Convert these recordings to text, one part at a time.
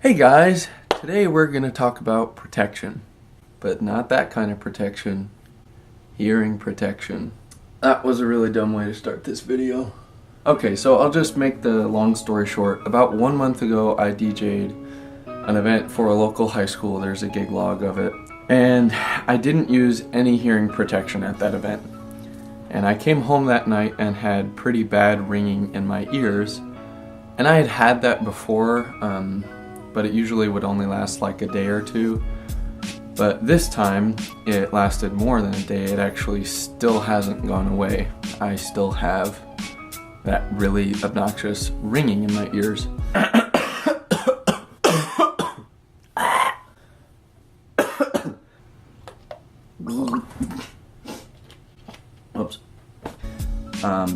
Hey guys, today we're going to talk about protection, but not that kind of protection, hearing protection. That was a really dumb way to start this video. Okay, so I'll just make the long story short. About 1 month ago I DJ'd an event for a local high school. There's a gig log of it. And I didn't use any hearing protection at that event. And I came home that night and had pretty bad ringing in my ears. And I had had that before, but it usually would only last like a day or two. But this time, it lasted more than a day. It actually still hasn't gone away. I still have that really obnoxious ringing in my ears. Oops.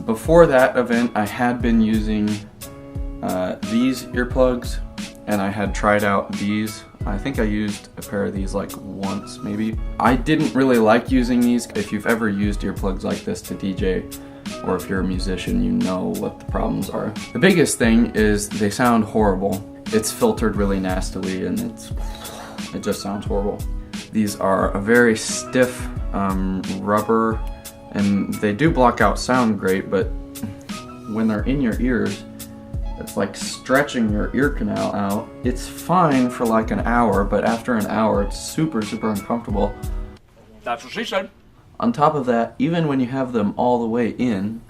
Before that event, I had been using these earplugs, and I had tried out these. I think I used a pair of these like once, maybe. I didn't really like using these. If you've ever used earplugs like this to DJ, or if you're a musician, you know what the problems are. The biggest thing is they sound horrible. It's filtered really nastily, and it just sounds horrible. These are a very stiff rubber, and they do block out sound great, but when they're in your ears, it's like stretching your ear canal out. It's fine for like an hour, but after an hour, it's super uncomfortable. That's what she said. On top of that, even when you have them all the way in,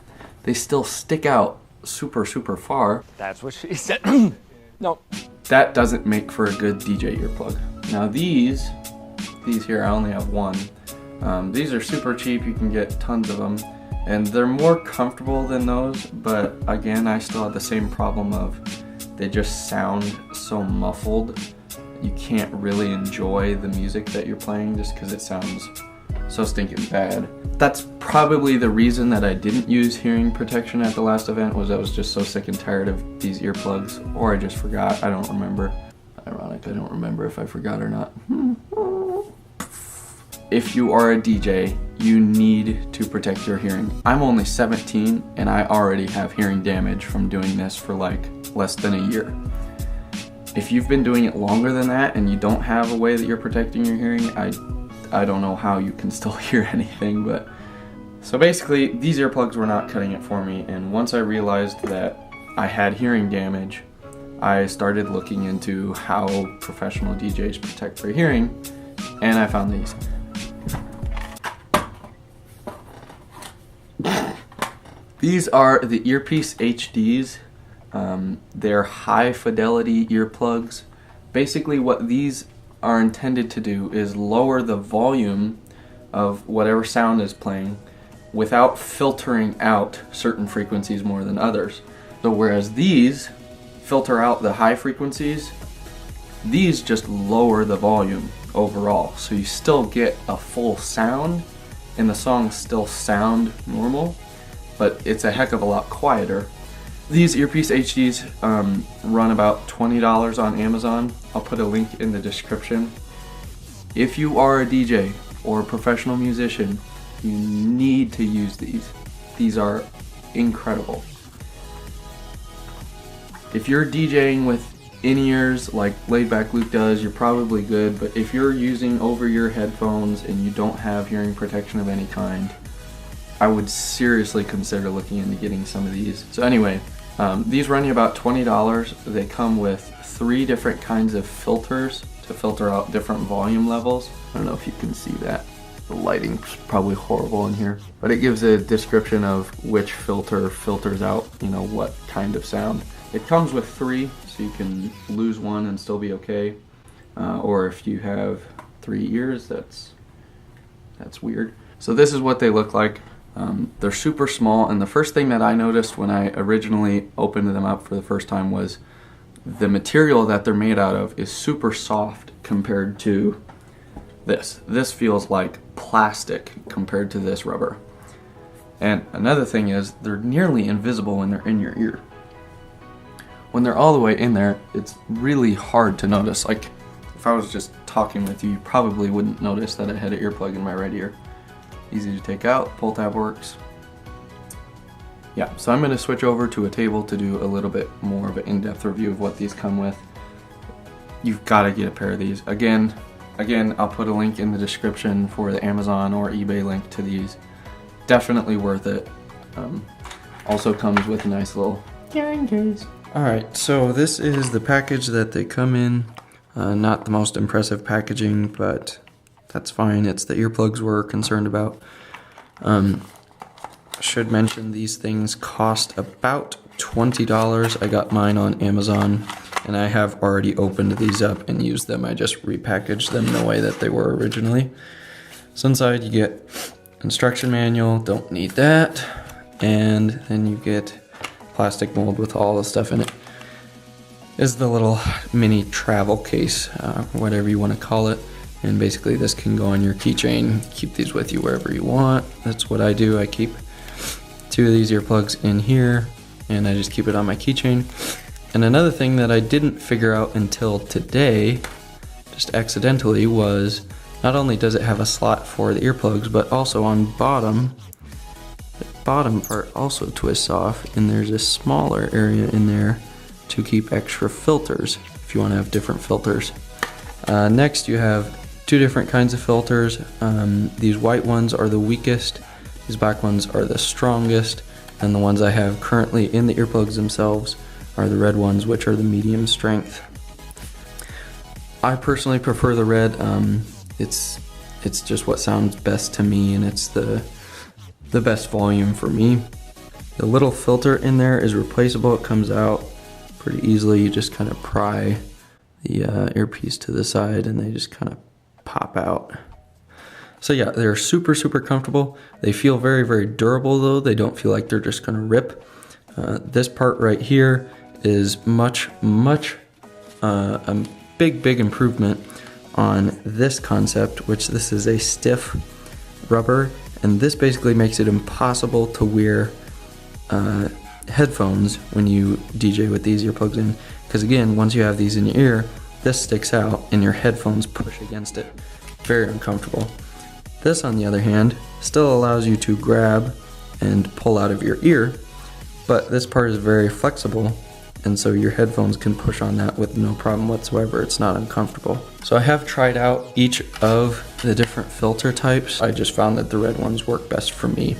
they still stick out super far. That's what she said. No. That doesn't make for a good DJ earplug. Now these here, I only have one. These are super cheap, you can get tons of them. And they're more comfortable than those, but again, I still have the same problem of they just sound so muffled. You can't really enjoy the music that you're playing just because it sounds so stinking bad. That's probably the reason that I didn't use hearing protection at the last event, was I was just so sick and tired of these earplugs, or I just forgot. I don't remember. Ironic, I don't remember if I forgot or not. If you are a DJ, you need to protect your hearing. I'm only 17 and I already have hearing damage from doing this for like less than a year. If you've been doing it longer than that and you don't have a way that you're protecting your hearing, I don't know how you can still hear anything. But so basically, these earplugs were not cutting it for me, and once I realized that I had hearing damage, I started looking into how professional DJs protect their hearing, and I found these. These are the Earpiece HDs. They're high fidelity earplugs. Basically what these are intended to do is lower the volume of whatever sound is playing without filtering out certain frequencies more than others. So whereas these filter out the high frequencies, these just lower the volume overall. So you still get a full sound and the songs still sound normal, but it's a heck of a lot quieter. These Earpiece HDs run about $20 on Amazon. I'll put a link in the description. If you are a DJ or a professional musician, you need to use these. These are incredible. If you're DJing with in-ears like Laid Back Luke does, you're probably good, but if you're using over-ear headphones and you don't have hearing protection of any kind, I would seriously consider looking into getting some of these. So anyway, these run you about $20. They come with 3 different kinds of filters to filter out different volume levels. I don't know if you can see that. The lighting's probably horrible in here, but it gives a description of which filter filters out, you know, what kind of sound. It comes with 3, so you can lose one and still be okay. Or if you have 3 ears, that's weird. So this is what they look like. They're super small, and the first thing that I noticed when I originally opened them up for the first time was the material that they're made out of is super soft compared to this. This feels like plastic compared to this rubber. And another thing is they're nearly invisible when they're in your ear. When they're all the way in there, it's really hard to notice. Like, if I was just talking with you, you probably wouldn't notice that I had an earplug in my right ear. Easy to take out, pull tab works. Yeah, so I'm going to switch over to a table to do a little bit more of an in-depth review of what these come with. you've got to get a pair of these. Again, I'll put a link in the description for the Amazon or eBay link to these. Definitely worth it. Also comes with a nice little carrying case. Alright, so this is the package that they come in. Not the most impressive packaging, but that's fine. It's the earplugs we're concerned about. Should mention these things cost about $20. I got mine on Amazon, and I have already opened these up and used them. I just repackaged them the way that they were originally. So inside you get instruction manual, don't need that, and then you get plastic mold with all the stuff in it. Is the little mini travel case, whatever you want to call it, and basically this can go on your keychain. Keep these with you wherever you want. That's what I do. I keep 2 of these earplugs in here, and I just keep it on my keychain. And another thing that I didn't figure out until today, just accidentally, was not only does it have a slot for the earplugs, but also on the bottom part also twists off, and there's a smaller area in there to keep extra filters if you want to have different filters. Next you have 2 different kinds of filters. These white ones are the weakest, these black ones are the strongest, and the ones I have currently in the earplugs themselves are the red ones, which are the medium strength. I personally prefer the red. It's just what sounds best to me, and it's the best volume for me. The little filter in there is replaceable. It comes out pretty easily. You just kind of pry the earpiece to the side and they just kind of pop out. So yeah, they're super comfortable. They feel very durable though. They don't feel like they're just gonna rip. This part right here is a big improvement on this concept, which this is a stiff rubber, and this basically makes it impossible to wear headphones when you DJ with these earplugs in, because again, once you have these in your ear, this sticks out and your headphones push against it. Very uncomfortable. This, on the other hand, still allows you to grab and pull out of your ear, but this part is very flexible, and so your headphones can push on that with no problem whatsoever. It's not uncomfortable. So I have tried out each of the different filter types. I just found that the red ones work best for me,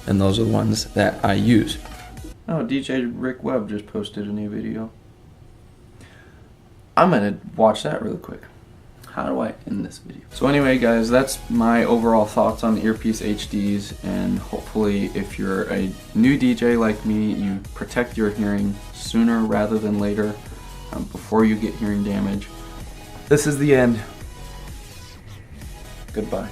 and those are the ones that I use. Oh, DJ Rick Webb just posted a new video. I'm gonna watch that really quick. How do I end this video? So anyway guys, that's my overall thoughts on the Earpiece HDs, and hopefully if you're a new DJ like me, you protect your hearing sooner rather than later, before you get hearing damage. This is the end. Goodbye.